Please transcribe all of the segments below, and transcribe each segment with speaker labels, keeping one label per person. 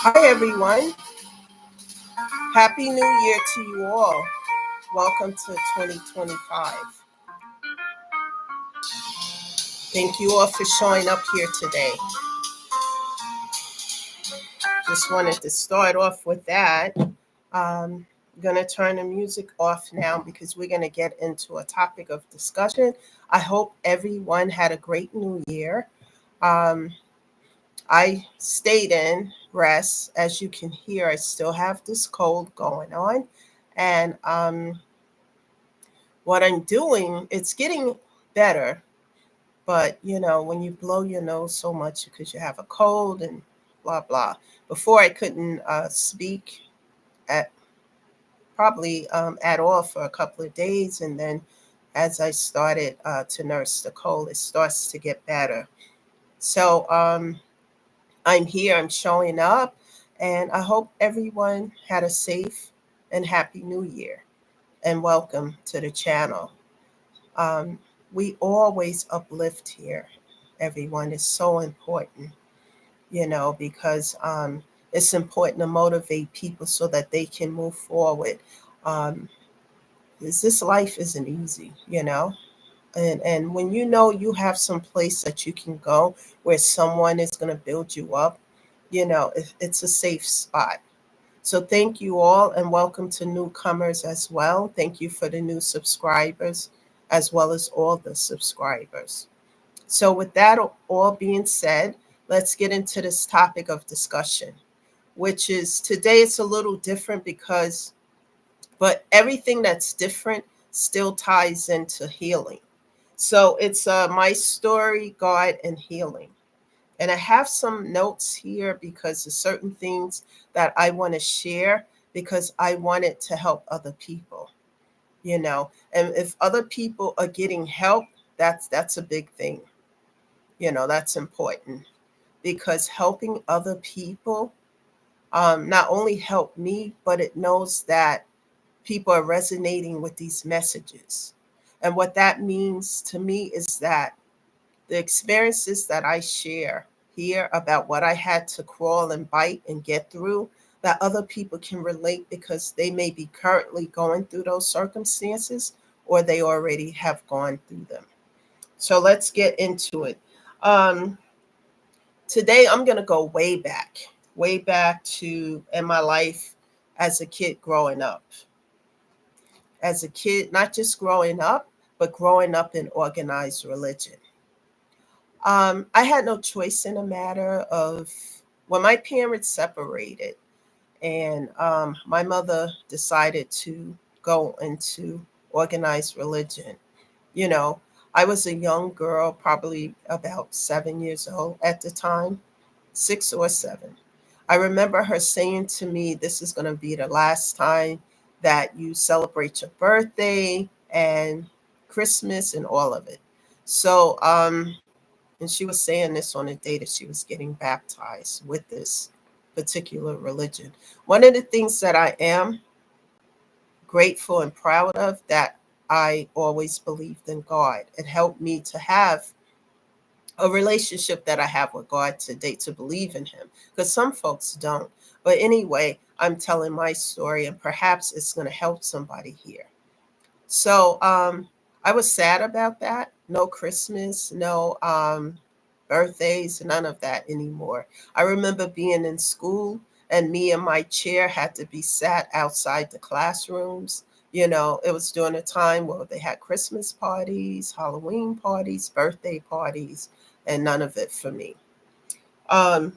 Speaker 1: Hi, everyone. Happy New Year to you all. Welcome to 2025. Thank you all for showing up here today. Just wanted to start off with that. I'm going to turn the music off now because we're going to get into a topic of discussion. I hope everyone had a great new year. Um, I stayed in rest. As you can hear, I still have this cold going on. And what I'm doing, it's getting better. But, when you blow your nose so much because you have a cold and blah, blah. Before I couldn't speak at probably at all for a couple of days. And then as I started to nurse the cold, it starts to get better. So I'm here, I'm showing up, and I hope everyone had a safe and happy new year. And welcome to the channel. Um, we always uplift here. Everyone is so important, because it's important to motivate people so that they can move forward. Um, this life isn't easy, and when you have some place that you can go where someone is going to build you up, it's a safe spot. So thank you all and welcome to newcomers as well. Thank you for the new subscribers as well as all the subscribers. So with that all being said, let's get into this topic of discussion, which is today it's a little different but everything that's different still ties into healing. So it's my story, God, and healing. And I have some notes here because of certain things that I want to share because I want it to help other people, And if other people are getting help, that's a big thing. That's important because helping other people not only help me, but it knows that people are resonating with these messages. And what that means to me is that the experiences that I share here about what I had to crawl and bite and get through, that other people can relate because they may be currently going through those circumstances or they already have gone through them. So let's get into it. Um, Today, I'm going to go way back to in my life as a kid growing up. As a kid, not just growing up, but growing up in organized religion. I had no choice in the matter of when my parents separated and my mother decided to go into organized religion. You know, I was a young girl, probably about 7 years old at the time, 6 or 7. I remember her saying to me, "This is going to be the last time that you celebrate your birthday and Christmas and all of it." So, and she was saying this on the day that she was getting baptized with this particular religion. One of the things that I am grateful and proud of that I always believed in God. It helped me to have a relationship that I have with God today to believe in Him because some folks don't. But anyway, I'm telling my story and perhaps it's going to help somebody here. So I was sad about that. No Christmas, no birthdays, none of that anymore. I remember being in school and me and my chair had to be sat outside the classrooms. It was during a time where they had Christmas parties, Halloween parties, birthday parties, and none of it for me. Um,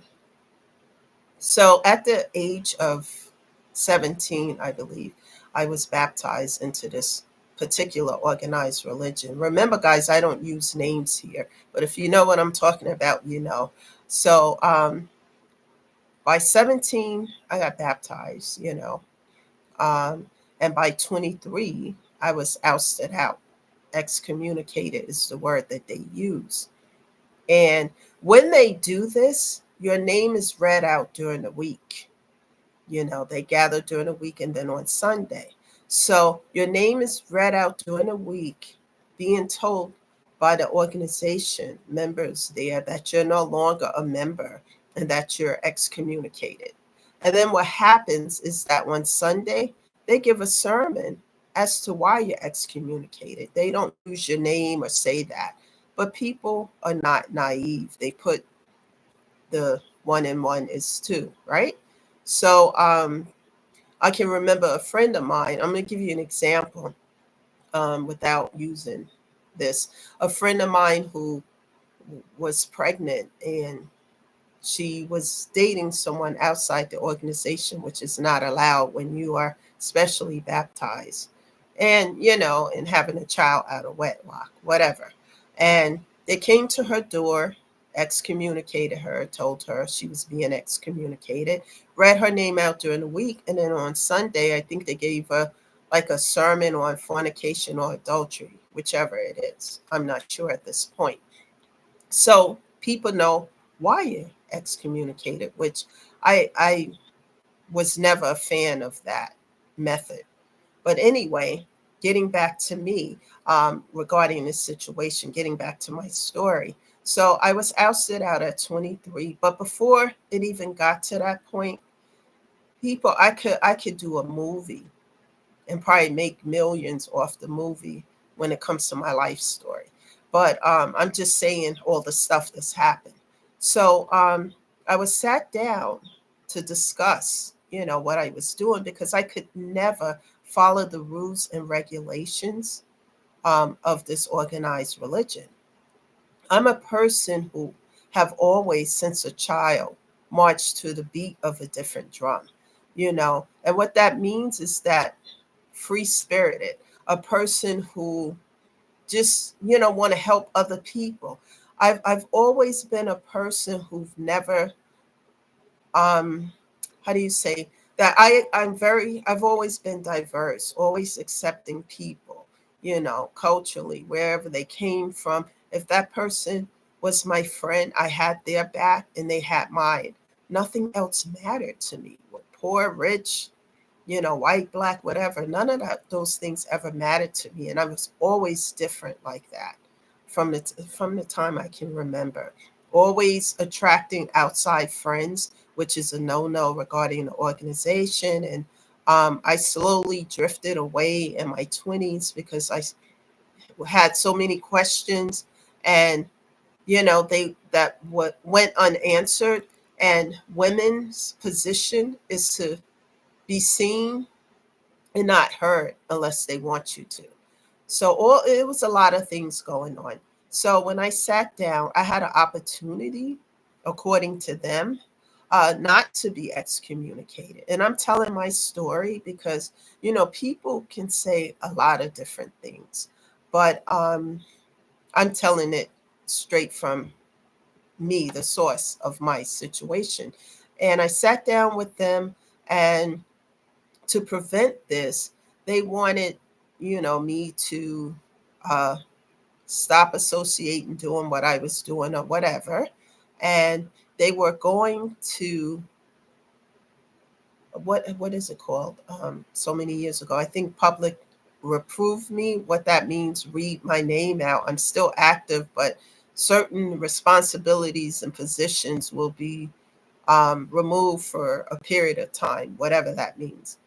Speaker 1: so at the age of 17, I believe, I was baptized into this particular organized religion. Remember, guys, I don't use names here, but if you know what I'm talking about, you know. So by 17, I got baptized, um, and by 23, I was ousted out. Excommunicated is the word that they use. And when they do this, your name is read out during the week. They gather during the week and then on Sunday. So your name is read out during the week, being told by the organization members there that you're no longer a member and that you're excommunicated. And then what happens is that on Sunday, they give a sermon as to why you're excommunicated. They don't use your name or say that. But people are not naive. They put the one and one is two, right? So I can remember a friend of mine. I'm going to give you an example without using this. A friend of mine who was pregnant, and she was dating someone outside the organization, which is not allowed when you are specially baptized, and and having a child out of wedlock, whatever. And they came to her door, excommunicated her, told her she was being excommunicated, read her name out during the week, and then on Sunday, I think they gave her like a sermon on fornication or adultery, whichever it is. I'm not sure at this point. So people know why you're excommunicated, which I was never a fan of that method. But anyway, getting back to me regarding this situation, getting back to my story. So I was ousted out at 23, but before it even got to that point, people, I could do a movie and probably make millions off the movie when it comes to my life story. But I'm just saying all the stuff that's happened. So I was sat down to discuss, what I was doing, because I could never follow the rules and regulations of this organized religion. I'm a person who have always, since a child, marched to the beat of a different drum, and what that means is that free spirited, a person who just, want to help other people. I've always been a person who've never, um, how do you say that? I've always been diverse, always accepting people, culturally, wherever they came from. If that person was my friend, I had their back and they had mine. Nothing else mattered to me. Poor, rich, white, black, whatever. None of those things ever mattered to me, and I was always different like that from the time I can remember. Always attracting outside friends, which is a no-no regarding the organization, and I slowly drifted away in my 20s because I had so many questions, and they that what went unanswered. And women's position is to be seen and not heard unless they want you to. So it was a lot of things going on. So when I sat down, I had an opportunity, according to them, not to be excommunicated. And I'm telling my story because people can say a lot of different things, but I'm telling it straight from me, the source of my situation. And I sat down with them, and to prevent this, they wanted, me to uh, stop associating doing what I was doing or whatever. And they were going to, what is it called? So many years ago, I think public reprove me. What that means, read my name out. I'm still active, but certain responsibilities and positions will be removed for a period of time, whatever that means,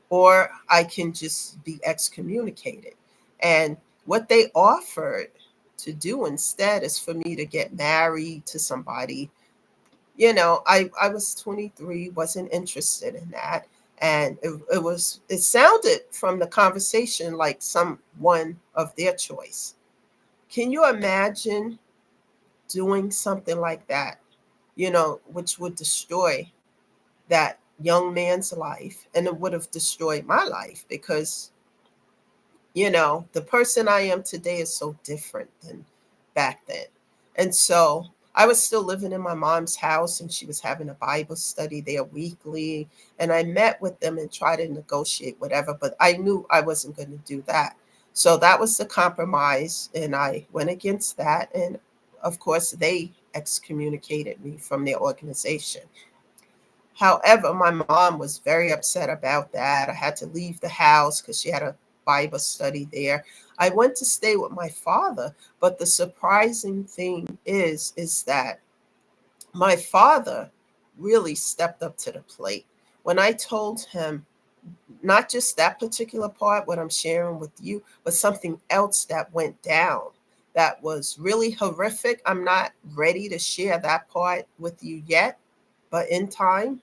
Speaker 1: or I can just be excommunicated. And what they offered to do instead is for me to get married to somebody. I was 23, wasn't interested in that. And it sounded from the conversation like someone of their choice. Can you imagine doing something like that, which would destroy that young man's life, and it would have destroyed my life because the person I am today is so different than back then. And so I was still living in my mom's house, and she was having a Bible study there weekly, and I met with them and tried to negotiate whatever, but I knew I wasn't going to do that. So that was the compromise, and I went against that, and of course they excommunicated me from their organization. However, my mom was very upset about that. I had to leave the house because she had a Bible study there. I went to stay with my father, but the surprising thing is that my father really stepped up to the plate. When I told him not just that particular part, what I'm sharing with you, but something else that went down that was really horrific. I'm not ready to share that part with you yet, but in time,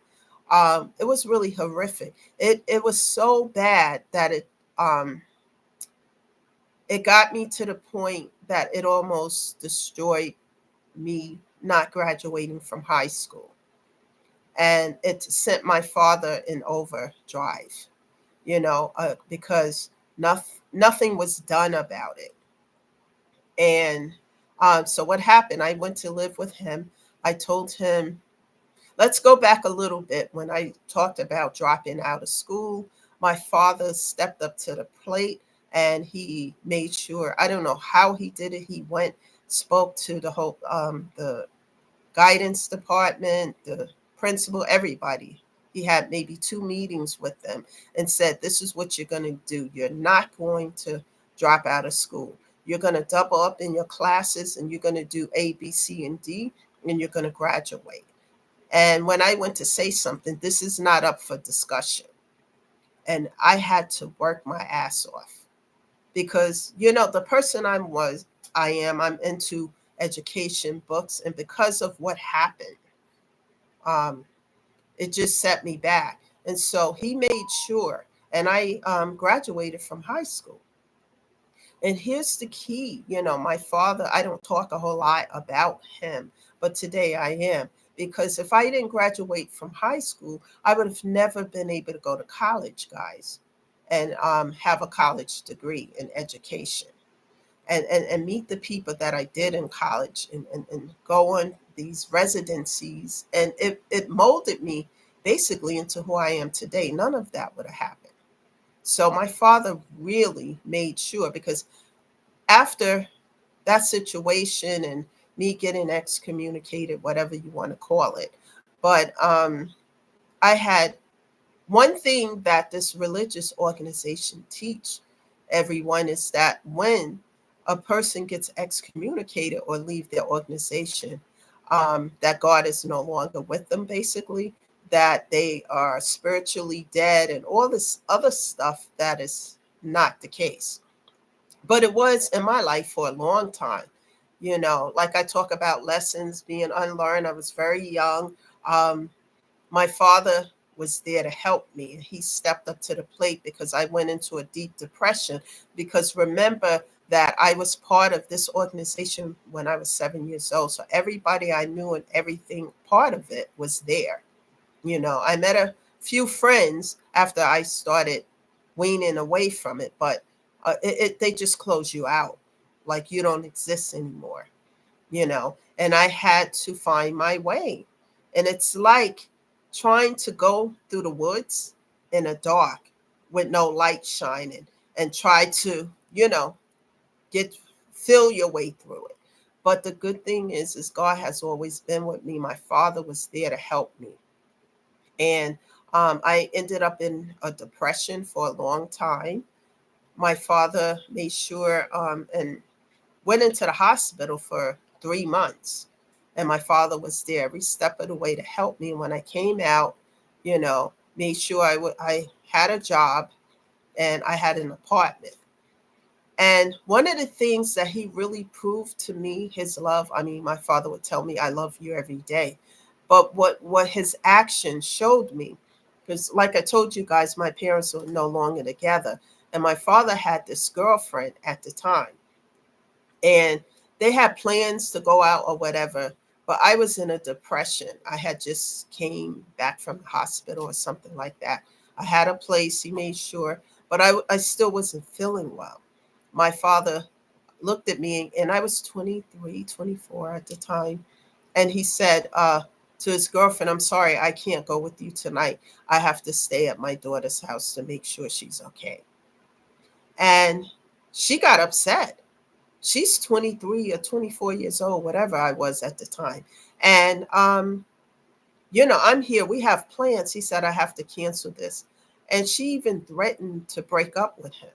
Speaker 1: it was really horrific. It was so bad that um, it got me to the point that it almost destroyed me not graduating from high school, and it sent my father in overdrive. Because nothing was done about it. And so what happened? I went to live with him. I told him, let's go back a little bit. When I talked about dropping out of school, my father stepped up to the plate and he made sure, I don't know how he did it. He went, spoke to the guidance department, the principal, everybody. He had maybe 2 meetings with them and said, this is what you're going to do. You're not going to drop out of school. You're going to double up in your classes and you're going to do A, B, C, and D, and you're going to graduate. And when I went to say something, this is not up for discussion. And I had to work my ass off because, the person I'm into education, books, and because of what happened, um, it just set me back. And so he made sure, and I graduated from high school. And here's the key, my father, I don't talk a whole lot about him, but today I am. Because if I didn't graduate from high school, I would have never been able to go to college, guys, and have a college degree in education and meet the people that I did in college and go on these residencies. And it molded me basically into who I am today. None of that would have happened. So my father really made sure, because after that situation and me getting excommunicated, whatever you want to call it, but I had one thing that this religious organization teach everyone is that when a person gets excommunicated or leave their organization, that God is no longer with them, basically, that they are spiritually dead and all this other stuff that is not the case. But it was in my life for a long time. Like I talk about lessons being unlearned. I was very young. Um, my father was there to help me. He stepped up to the plate because I went into a deep depression. Because remember that I was part of this organization when I was 7 years old. So everybody I knew and everything part of it was there. I met a few friends after I started weaning away from it, but they just close you out, like you don't exist anymore. And I had to find my way. And it's like trying to go through the woods in the dark with no light shining and try to, get feel your way through it. But the good thing is God has always been with me. My father was there to help me. And I ended up in a depression for a long time. My father made sure and went into the hospital for 3 months. And my father was there every step of the way to help me. And when I came out, made sure I had a job and I had an apartment. And one of the things that he really proved to me, his love, I mean, my father would tell me, I love you every day. But what his actions showed me, because like I told you guys, my parents were no longer together. And my father had this girlfriend at the time. And they had plans to go out or whatever. But I was in a depression. I had just came back from the hospital or something like that. I had a place, he made sure, but I still wasn't feeling well. My father looked at me, and I was 23, 24 at the time. And he said to his girlfriend, I'm sorry, I can't go with you tonight. I have to stay at my daughter's house to make sure she's okay. And she got upset. She's 23 or 24 years old, whatever I was at the time. And, I'm here. We have plans. He said, I have to cancel this. And she even threatened to break up with him.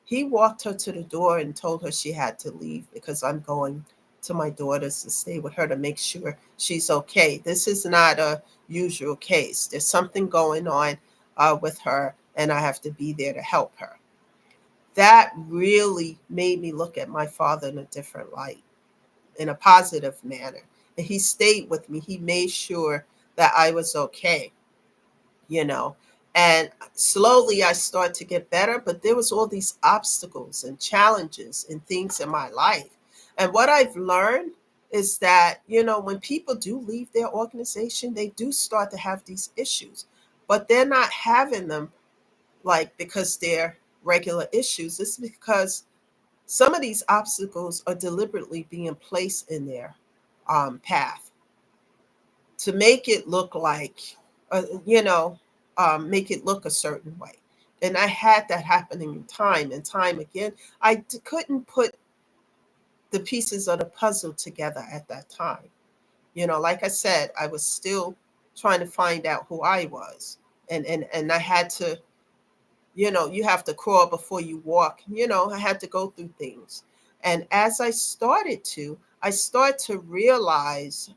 Speaker 1: He walked her to the door and told her she had to leave because I'm going to my daughters to stay with her to make sure she's okay. This is not a usual case. There's something going on with her, and I have to be there to help her. That really made me look at my father in a different light, in a positive manner. And he stayed with me. He made sure that I was okay, you know. And slowly I started to get better, but there was all these obstacles and challenges and things in my life. And what I've learned is that, when people do leave their organization, they do start to have these issues, but they're not having them like because they're regular issues. It's because some of these obstacles are deliberately being placed in their path to make it look like, make it look a certain way. And I had that happening time and time again. Couldn't put the pieces of the puzzle together at that time. Like I said, I was still trying to find out who I was. And I had to, you have to crawl before you walk. I had to go through things. And as I start to realize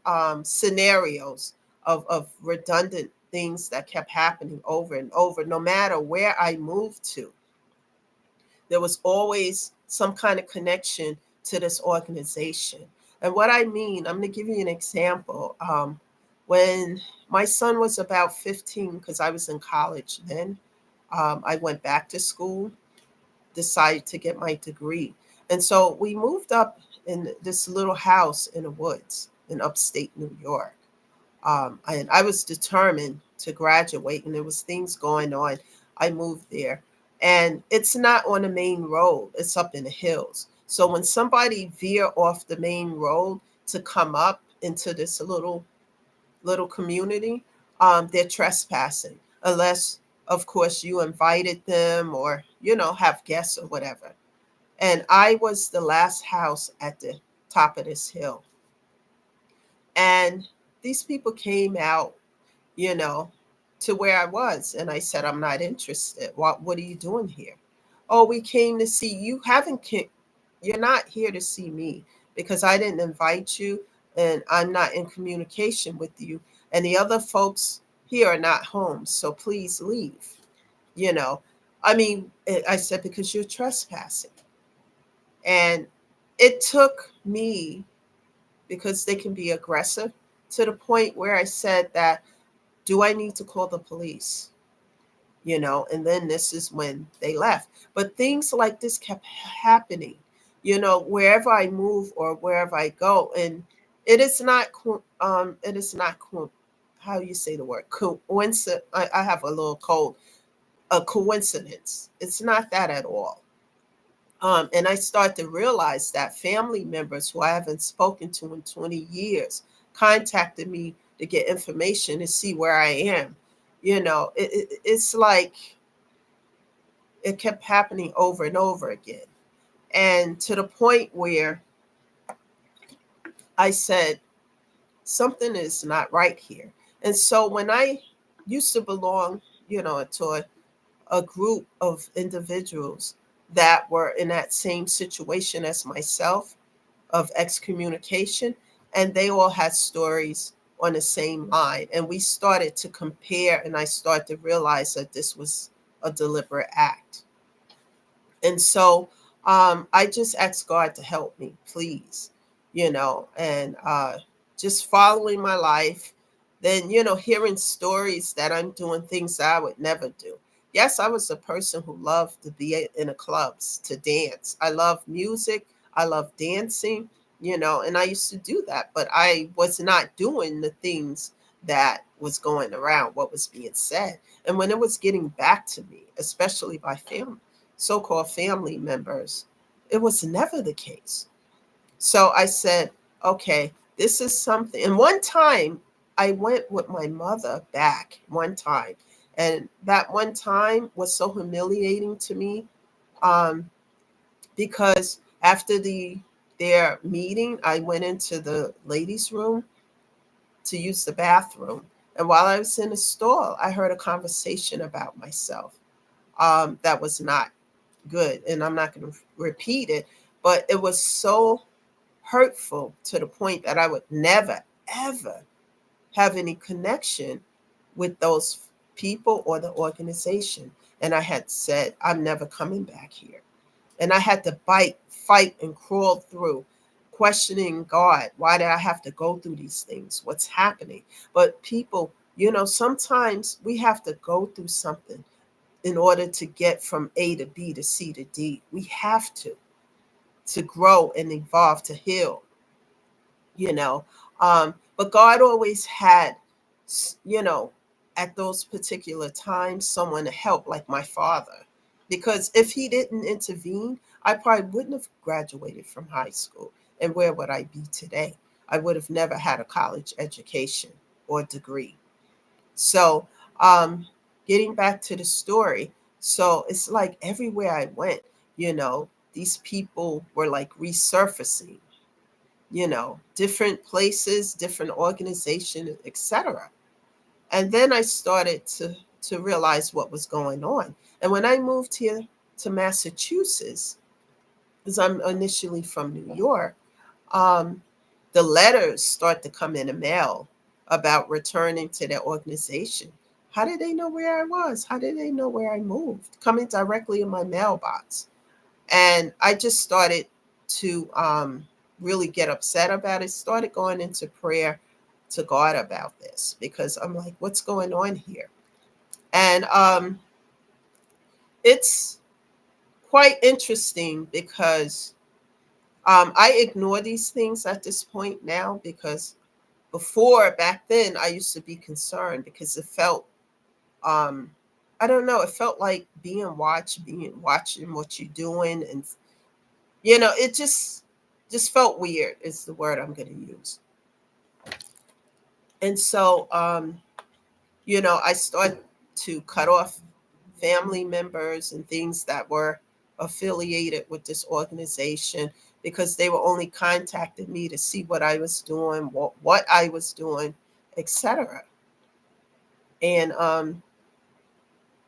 Speaker 1: scenarios of redundant things that kept happening over and over. No matter where I moved to, there was always some kind of connection to this organization. And what I mean, I'm going to give you an example. When my son was about 15, because I was in college then, I went back to school, decided to get my degree. And so we moved up in this little house in the woods in upstate New York. And I was determined to graduate, and there was things going on. I moved there, and it's not on the main road; it's up in the hills. So when somebody veer off the main road to come up into this little community, they're trespassing, unless, of course, you invited them or have guests or whatever. And I was the last house at the top of this hill, and these people came out you know, to where I was. And I said, I'm not interested. What are you doing here? Oh, we came to see you. You're not here to see me because I didn't invite you and I'm not in communication with you. And the other folks here are not home. So please leave. You know, I mean, I said, because you're trespassing. And it took me, because they can be aggressive, to the point where I said that, do I need to call the police? And then this is when they left. But things like this kept happening, wherever I move or wherever I go. And it is not, how you say the word, coincidence. I have a little cold, a coincidence. It's not that at all. And I start to realize that family members who I haven't spoken to in 20 years contacted me to get information to see where I am. It's like it kept happening over and over again. And to the point where I said, something is not right here. And so when I used to belong, to a group of individuals that were in that same situation as myself, of excommunication, and they all had stories on the same line. And we started to compare, and I started to realize that this was a deliberate act. And so I just asked God to help me, please, and just following my life. Then, hearing stories that I'm doing things that I would never do. Yes, I was a person who loved to be in the clubs, to dance. I love music. I love dancing, and I used to do that, but I was not doing the things that was going around, what was being said. And when it was getting back to me, especially by family, so-called family members, it was never the case. So I said, okay, this is something. And one time I went with my mother back one time. And that one time was so humiliating to me, um, because after their meeting, I went into the ladies' room to use the bathroom. And while I was in the stall, I heard a conversation about myself that was not good. And I'm not going to repeat it, but it was so hurtful to the point that I would never, ever have any connection with those people or the organization. And I had said, I'm never coming back here. And I had to fight, and crawl through, questioning God. Why did I have to go through these things? What's happening? But people, sometimes we have to go through something in order to get from A to B to C to D. We have to grow and evolve, to heal, you know. But God always had, you know, at those particular times, someone to help, like my father. Because if he didn't intervene, I probably wouldn't have graduated from high school. And where would I be today? I would have never had a college education or degree. So, getting back to the story, so it's like everywhere I went, these people were like resurfacing, different places, different organizations, etc. And then I started to realize what was going on. And when I moved here to Massachusetts, because I'm initially from New York, um, the letters start to come in the mail about returning to their organization. How did they know where I was? How did they know where I moved? Coming directly in my mailbox. And I just started to really get upset about it, started going into prayer to God about this, because I'm like, what's going on here? And it's quite interesting because I ignore these things at this point now, because before, back then, I used to be concerned because it felt, um, I don't know, it felt like being watched, watching what you're doing. And, it just felt weird is the word I'm going to use. And so, I started to cut off family members and things that were affiliated with this organization, because they were only contacting me to see what I was doing, what I was doing, etc. And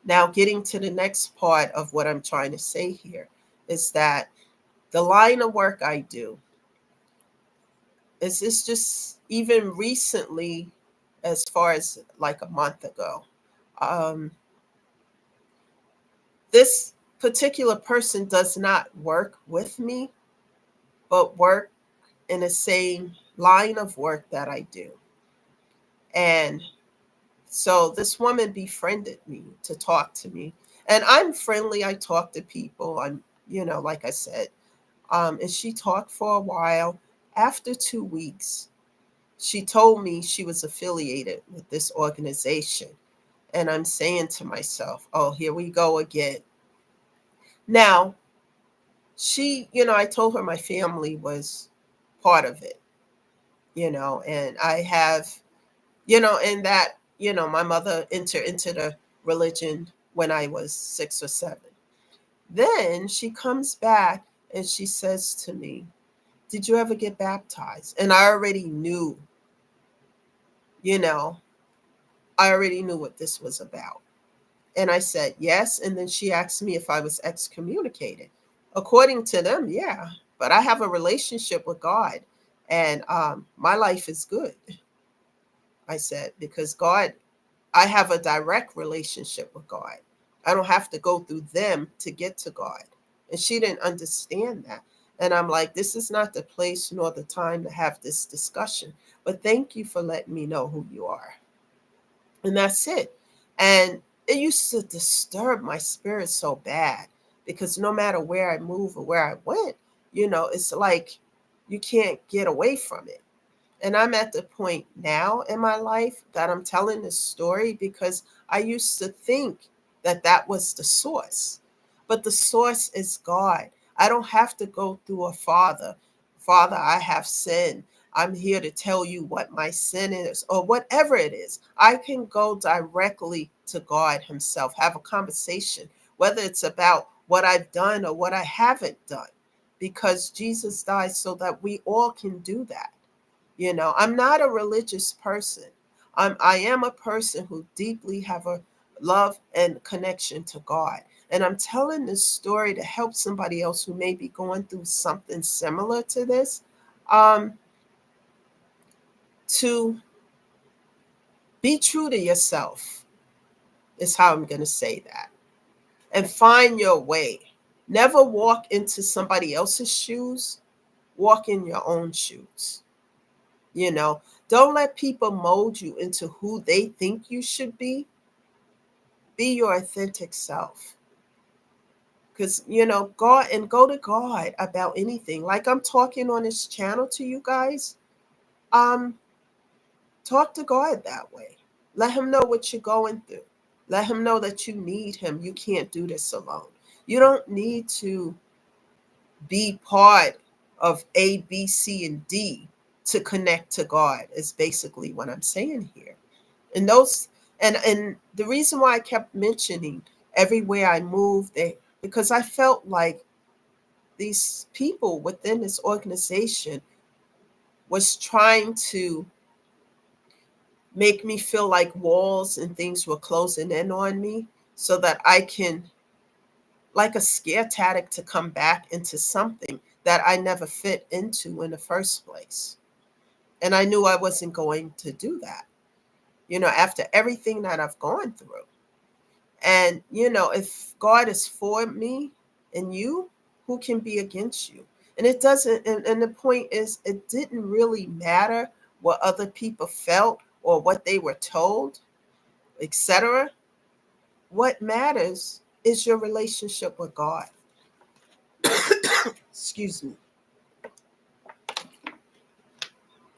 Speaker 1: now, getting to the next part of what I'm trying to say here is that the line of work I do is it's just even recently, as far as like a month ago, um, this particular person does not work with me, but work in the same line of work that I do. And so this woman befriended me to talk to me. And I'm friendly. I talk to people. I'm, like I said, and she talked for a while. After 2 weeks, she told me she was affiliated with this organization. And I'm saying to myself, oh, here we go again. Now, I told her my family was part of it, and I have, and that, my mother entered into the religion when I was 6 or 7. Then she comes back and she says to me, did you ever get baptized? And you know, I already knew what this was about. And I said, yes. And then she asked me if I was excommunicated. According to them, yeah. But I have a relationship with God, and my life is good. I said, because God, I have a direct relationship with God. I don't have to go through them to get to God. And she didn't understand that. And I'm like, this is not the place nor the time to have this discussion. But thank you for letting me know who you are. And that's it. And it used to disturb my spirit so bad, because no matter where I move or where I went, it's like you can't get away from it. And I'm at the point now in my life that I'm telling this story because I used to think that that was the source. But the source is God. I don't have to go through a father. Father, I have sinned. I'm here to tell you what my sin is, or whatever it is. I can go directly to God Himself, have a conversation, whether it's about what I've done or what I haven't done, because Jesus died so that we all can do that. I'm not a religious person. I am a person who deeply have a love and connection to God. And I'm telling this story to help somebody else who may be going through something similar to this. Um, to be true to yourself is how I'm going to say that. And find your way. Never walk into somebody else's shoes. Walk in your own shoes. You know, don't let people mold you into who they think you should be. Be your authentic self. Because, God, and go to God about anything. Like I'm talking on this channel to you guys. Um, Talk to God that way. Let him know what you're going through. Let him know that you need him. You can't do this alone. You don't need to be part of A, B, C, and D to connect to God, is basically what I'm saying here. And those and the reason why I kept mentioning everywhere I moved there, because I felt like these people within this organization was trying to make me feel like walls and things were closing in on me so that I can, like a scare tactic, to come back into something that I never fit into in the first place. And I knew I wasn't going to do that, after everything that I've gone through. And, if God is for me and you, who can be against you? And it doesn't, and the point is, it didn't really matter what other people felt or what they were told, etc. What matters is your relationship with God. Excuse me.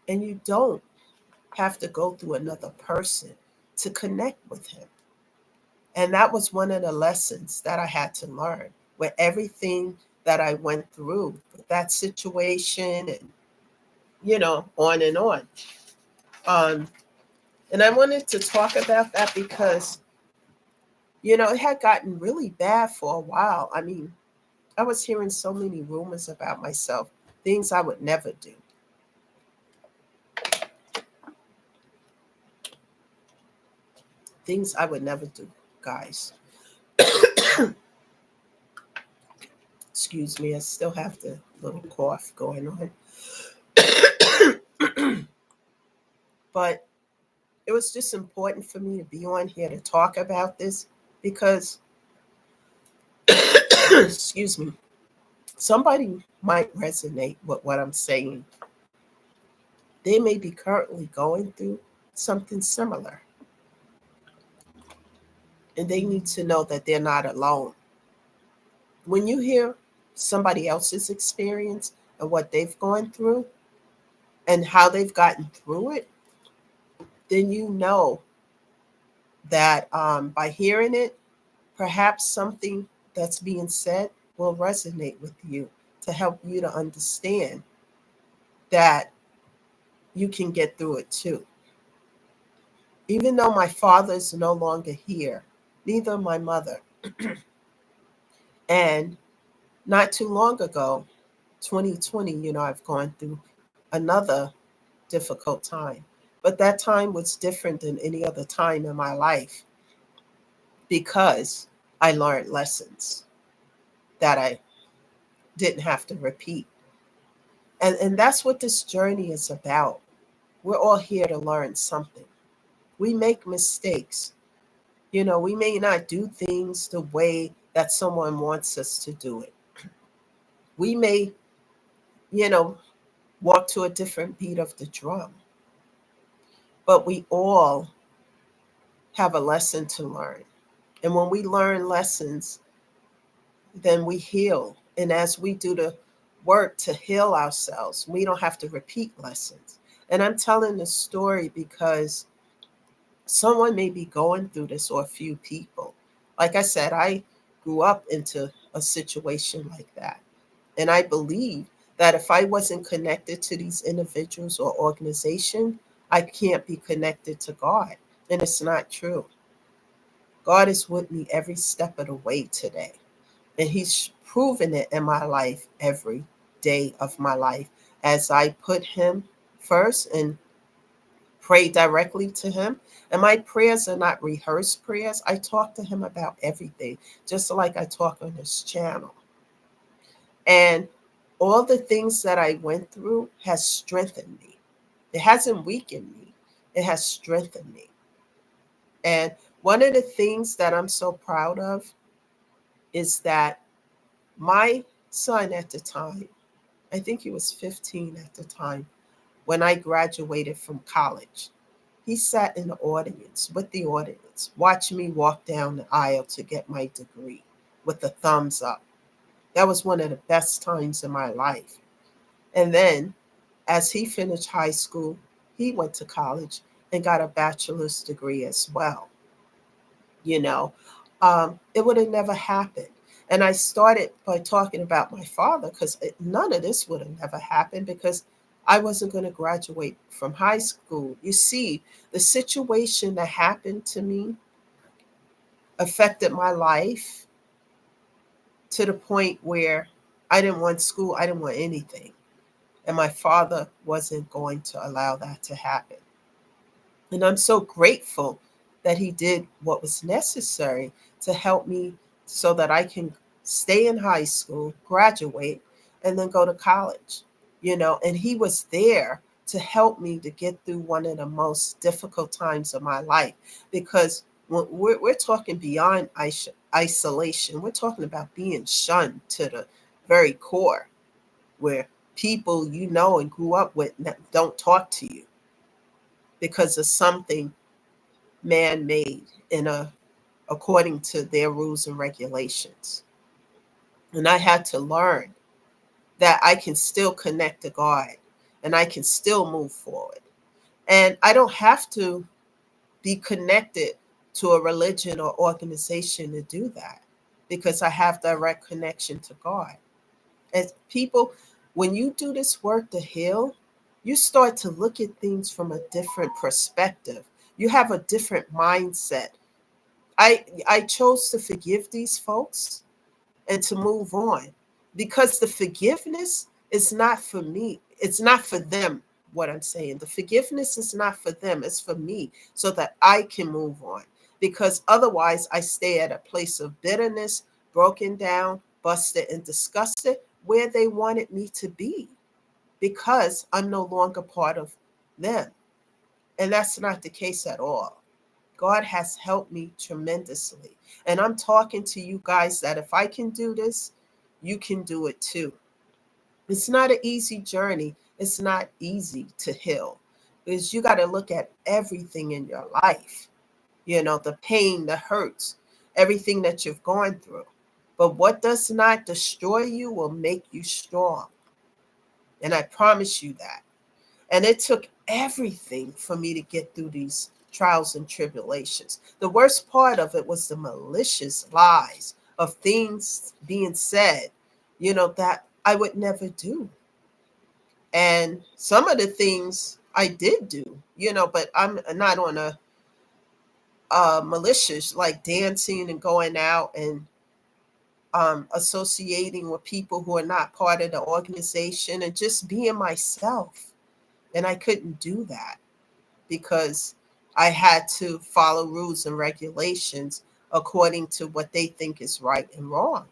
Speaker 1: And you don't have to go through another person to connect with him. And that was one of the lessons that I had to learn with everything that I went through with that situation and, on and on. Um, and I wanted to talk about that because, it had gotten really bad for a while. I mean, I was hearing so many rumors about myself, things I would never do. Things I would never do, guys. Excuse me, I still have the little cough going on. But it was just important for me to be on here to talk about this because, excuse me, somebody might resonate with what I'm saying. They may be currently going through something similar, and they need to know that they're not alone. When you hear somebody else's experience and what they've gone through and how they've gotten through it, then you know that by hearing it, perhaps something that's being said will resonate with you to help you to understand that you can get through it too. Even though my father is no longer here, neither my mother. And not too long ago, 2020, I've gone through another difficult time. But that time was different than any other time in my life because I learned lessons that I didn't have to repeat. And that's what this journey is about. We're all here to learn something. We make mistakes. We may not do things the way that someone wants us to do it. We may, you know, walk to a different beat of the drum, but we all have a lesson to learn. And when we learn lessons, then we heal. And as we do the work to heal ourselves, we don't have to repeat lessons. And I'm telling this story because someone may be going through this, or a few people. Like I said, I grew up into a situation like that. And I believe that if I wasn't connected to these individuals or organization, I can't be connected to God. And it's not true. God is with me every step of the way today. And he's proven it in my life every day of my life as I put him first and pray directly to him. And my prayers are not rehearsed prayers. I talk to him about everything, just like I talk on this channel. And all the things that I went through has strengthened me. It hasn't weakened me. It has strengthened me. And one of the things that I'm so proud of is that my son at the time, I think he was 15 at the time, when I graduated from college, he sat in the audience, with the audience, watching me walk down the aisle to get my degree with a thumbs up. That was one of the best times in my life. And then, as he finished high school, he went to college and got a bachelor's degree as well. You know, it would have never happened. And I started by talking about my father because none of this would have never happened because I wasn't going to graduate from high school. You see, the situation that happened to me affected my life to the point where I didn't want school, I didn't want anything. And my father wasn't going to allow that to happen. And I'm so grateful that he did what was necessary to help me so that I can stay in high school, graduate, and then go to college. And he was there to help me to get through one of the most difficult times of my life because when we're talking beyond isolation, we're talking about being shunned to the very core, where people you know and grew up with don't talk to you because of something man made according to their rules and regulations. And I had to learn that I can still connect to God and I can still move forward. And I don't have to be connected to a religion or organization to do that because I have direct connection to God. As people, when you do this work to heal, you start to look at things from a different perspective. You have a different mindset. I chose to forgive these folks and to move on because the forgiveness is not for me. It's not for them. What I'm saying, the forgiveness is not for them. It's for me so that I can move on because otherwise I stay at a place of bitterness, broken down, busted, and disgusted where they wanted me to be because I'm no longer part of them. And that's not the case at all. God has helped me tremendously. And I'm talking to you guys that if I can do this, you can do it too. It's not an easy journey. It's not easy to heal because you got to look at everything in your life, the pain, the hurts, everything that you've gone through. But what does not destroy you will make you strong. And I promise you that. And it took everything for me to get through these trials and tribulations. The worst part of it was the malicious lies of things being said, that I would never do. And some of the things I did do, but I'm not on a malicious like dancing and going out and associating with people who are not part of the organization and just being myself. And I couldn't do that because I had to follow rules and regulations according to what they think is right and wrong.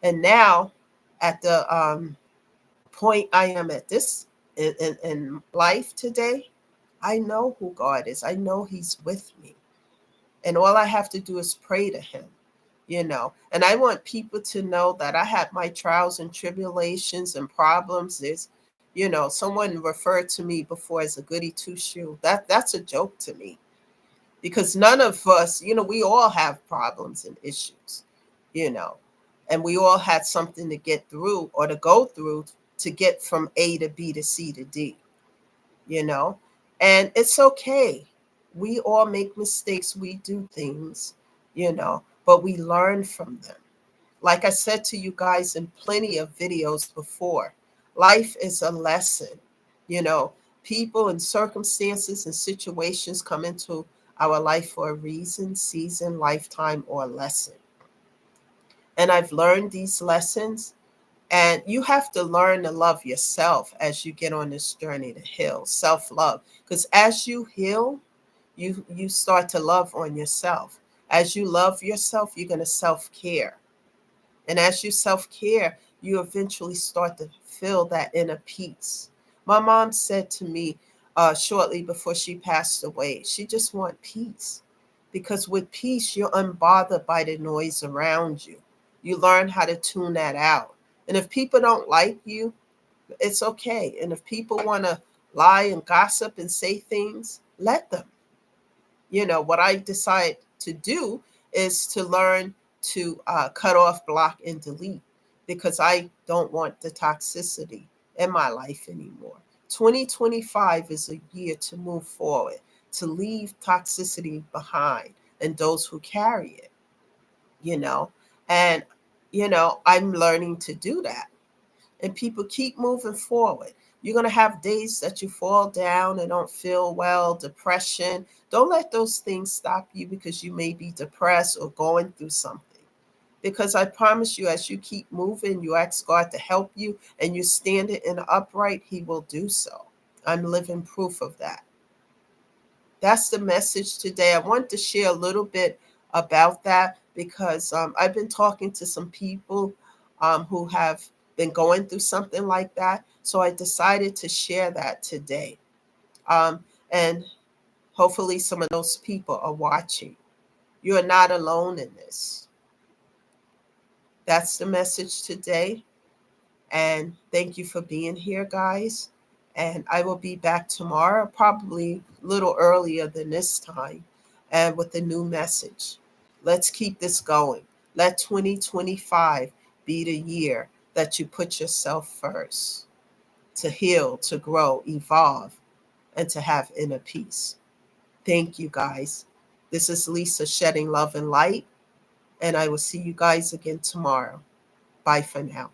Speaker 1: And now, at the point I am at this in life today, I know who God is. I know He's with me. And all I have to do is pray to Him. And I want people to know that I had my trials and tribulations and problems. Someone referred to me before as a goody two shoe. That's a joke to me because none of us, we all have problems and issues, you know, and we all had something to get through or to go through to get from A to B to C to D, you know, and it's okay. We all make mistakes. We do things, but we learn from them. Like I said to you guys in plenty of videos before, life is a lesson. You know, people and circumstances and situations come into our life for a reason, season, lifetime, or lesson. And I've learned these lessons. And you have to learn to love yourself as you get on this journey to heal, self-love. Because as you heal, you start to love on yourself. As you love yourself, you're going to self-care. And as you self-care, you eventually start to feel that inner peace. My mom said to me shortly before she passed away, she just want peace. Because with peace, you're unbothered by the noise around you. You learn how to tune that out. And if people don't like you, it's okay. And if people want to lie and gossip and say things, let them. What I decide to do is to learn to cut off, block, and delete because I don't want the toxicity in my life anymore. 2025 is a year to move forward, to leave toxicity behind and those who carry it, you know. And, I'm learning to do that, and people keep moving forward. You're going to have days that you fall down and don't feel well, depression. Don't let those things stop you because you may be depressed or going through something. Because I promise you, as you keep moving, you ask God to help you and you stand it in the upright, He will do so. I'm living proof of that. That's the message today. I want to share a little bit about that because I've been talking to some people who have been going through something like that. So I decided to share that today. And hopefully, some of those people are watching. You are not alone in this. That's the message today. And thank you for being here, guys. And I will be back tomorrow, probably a little earlier than this time, and with a new message. Let's keep this going. Let 2025 be the year that you put yourself first to heal, to grow, evolve, and to have inner peace. Thank you, guys. This is Lisa shedding love and light, and I will see you guys again tomorrow. Bye for now.